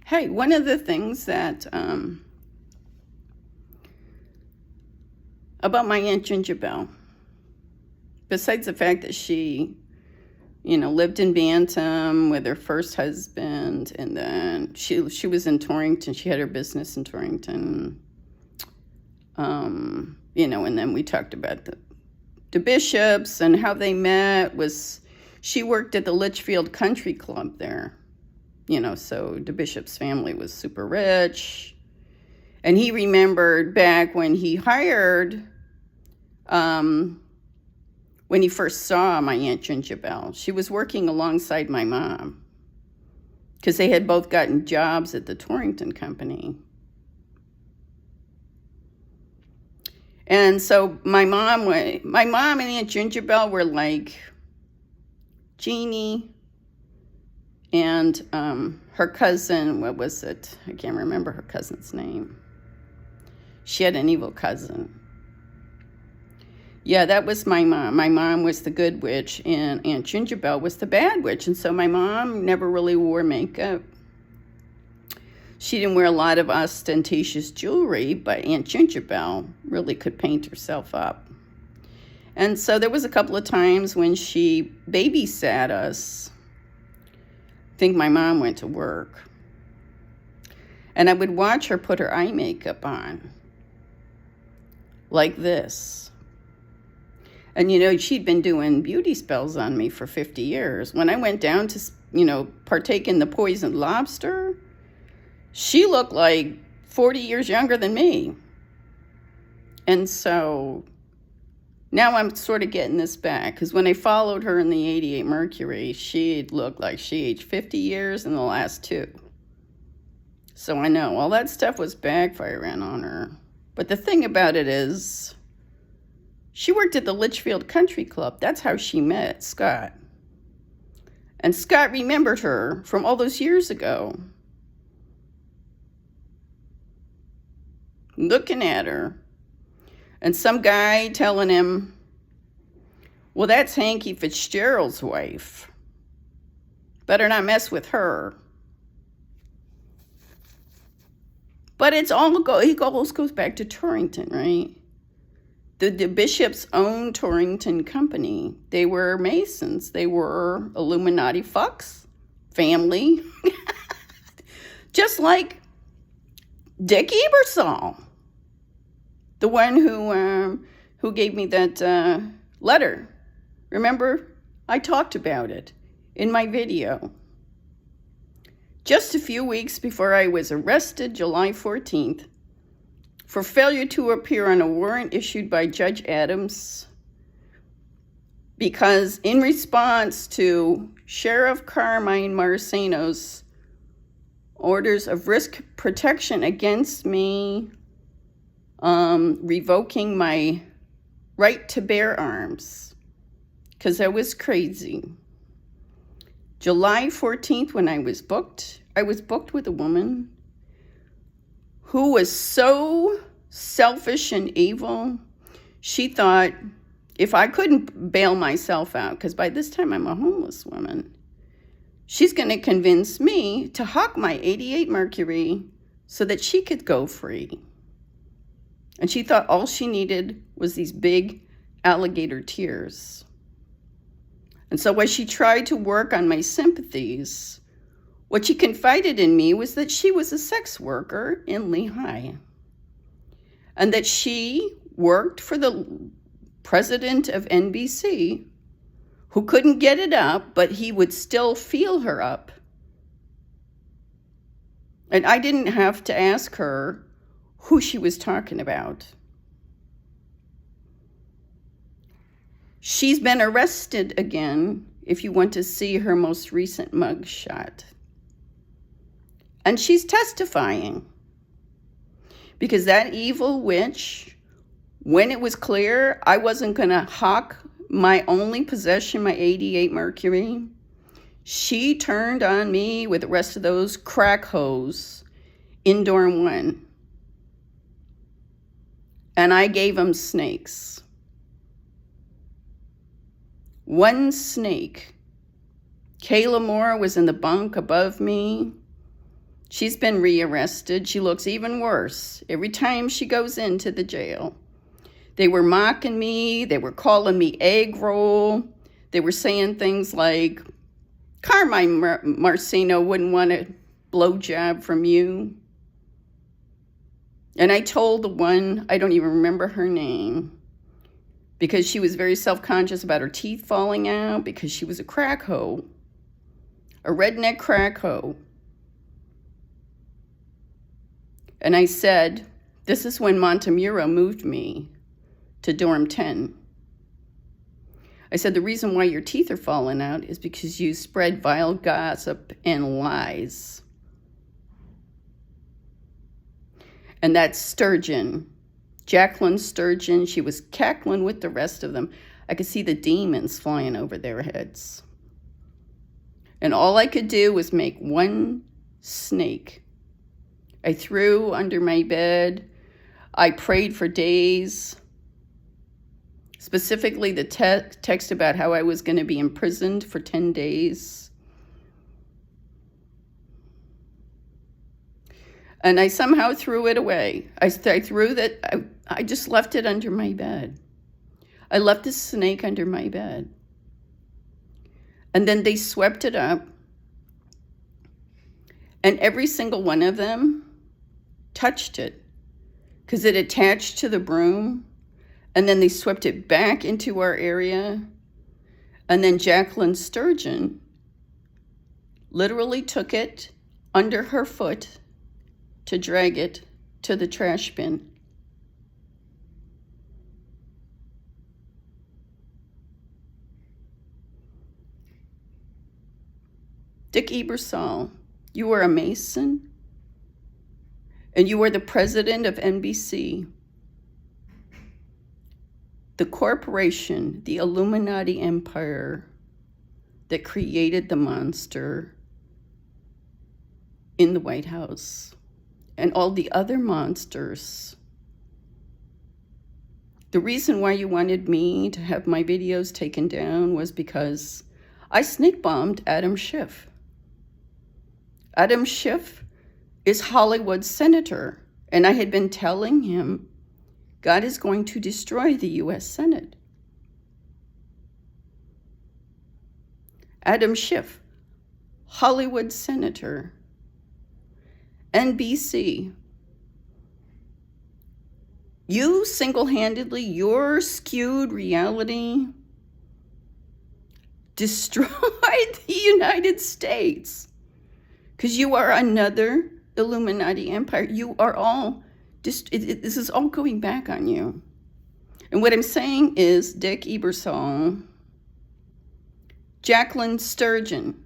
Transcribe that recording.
Hey, one of the things that about my Aunt Ginger Bell, besides the fact that she, lived in Bantam with her first husband, and then she was in Torrington. She had her business in Torrington. And then we talked about the bishops and how they met. She worked at the Litchfield Country Club there. So the bishop's family was super rich. And he remembered back when he hired, when he first saw my Aunt Ginger Bell, she was working alongside my mom because they had both gotten jobs at the Torrington Company. And so my mom and Aunt Ginger Bell were like Jeannie and her cousin, what was it? I can't remember her cousin's name. She had an evil cousin. Yeah, that was my mom. My mom was the good witch, and Aunt Ginger Bell was the bad witch. And so my mom never really wore makeup. She didn't wear a lot of ostentatious jewelry, but Aunt Ginger Bell really could paint herself up. And so there was a couple of times when she babysat us. I think my mom went to work. And I would watch her put her eye makeup on. Like this. And, she'd been doing beauty spells on me for 50 years. When I went down to, partake in the poisoned lobster, she looked like 40 years younger than me. And so now I'm sort of getting this back. Because when I followed her in the 88 Mercury, she'd looked like she aged 50 years in the last 2. So I know all that stuff was backfiring on her. But the thing about it is, she worked at the Litchfield Country Club. That's how she met Scott. And Scott remembered her from all those years ago. Looking at her. And some guy telling him, well, that's Hanky Fitzgerald's wife. Better not mess with her. But it always goes back to Torrington, right? The bishops owned Torrington Company. They were Masons. They were Illuminati fucks, family. Just like Dick Ebersol, the one who gave me that letter. Remember, I talked about it in my video. Just a few weeks before I was arrested, July 14th, for failure to appear on a warrant issued by Judge Adams, because in response to Sheriff Carmine Marceno's orders of risk protection against me, revoking my right to bear arms, because I was crazy. July 14th, when I was booked with a woman who was so selfish and evil. She thought if I couldn't bail myself out, because by this time I'm a homeless woman, she's going to convince me to hawk my 88 Mercury so that she could go free. And she thought all she needed was these big alligator tears. And so when she tried to work on my sympathies, what she confided in me was that she was a sex worker in Lehigh, and that she worked for the president of NBC, who couldn't get it up, but he would still feel her up. And I didn't have to ask her who she was talking about. She's been arrested again, if you want to see her most recent mugshot. And she's testifying. Because that evil witch, when it was clear I wasn't going to hawk my only possession, my 88 Mercury, she turned on me with the rest of those crack hoes in dorm 1. And I gave them snakes. One snake. Kayla Moore was in the bunk above me. She's been rearrested. She looks even worse every time she goes into the jail. They were mocking me. They were calling me egg roll. They were saying things like, Carmine Marcino wouldn't want a blowjob from you. And I told the one, I don't even remember her name, because she was very self-conscious about her teeth falling out, because she was a crack hoe, a redneck crack hoe. And I said, this is when Montemuro moved me to dorm 10. I said, the reason why your teeth are falling out is because you spread vile gossip and lies. And that's Sturgeon, Jacqueline Sturgeon. She was cackling with the rest of them. I could see the demons flying over their heads. And all I could do was make one snake. I threw under my bed. I prayed for days. Specifically, the text about how I was going to be imprisoned for 10 days. And I somehow threw it away. I threw that. I just left it under my bed. I left the snake under my bed. And then they swept it up. And every single one of them touched it because it attached to the broom. And then they swept it back into our area. And then Jacqueline Sturgeon literally took it under her foot to drag it to the trash bin. Dick Ebersol, you were a Mason, and you were the president of NBC. The corporation, the Illuminati empire that created the monster in the White House and all the other monsters. The reason why you wanted me to have my videos taken down was because I snake bombed Adam Schiff. Adam Schiff is Hollywood's senator, and I had been telling him God is going to destroy the U.S. Senate. Adam Schiff, Hollywood senator, NBC. You single-handedly, your skewed reality destroyed the United States because you are another Illuminati empire. You are all, this is all going back on you. And what I'm saying is Dick Ebersol, Jacqueline Sturgeon,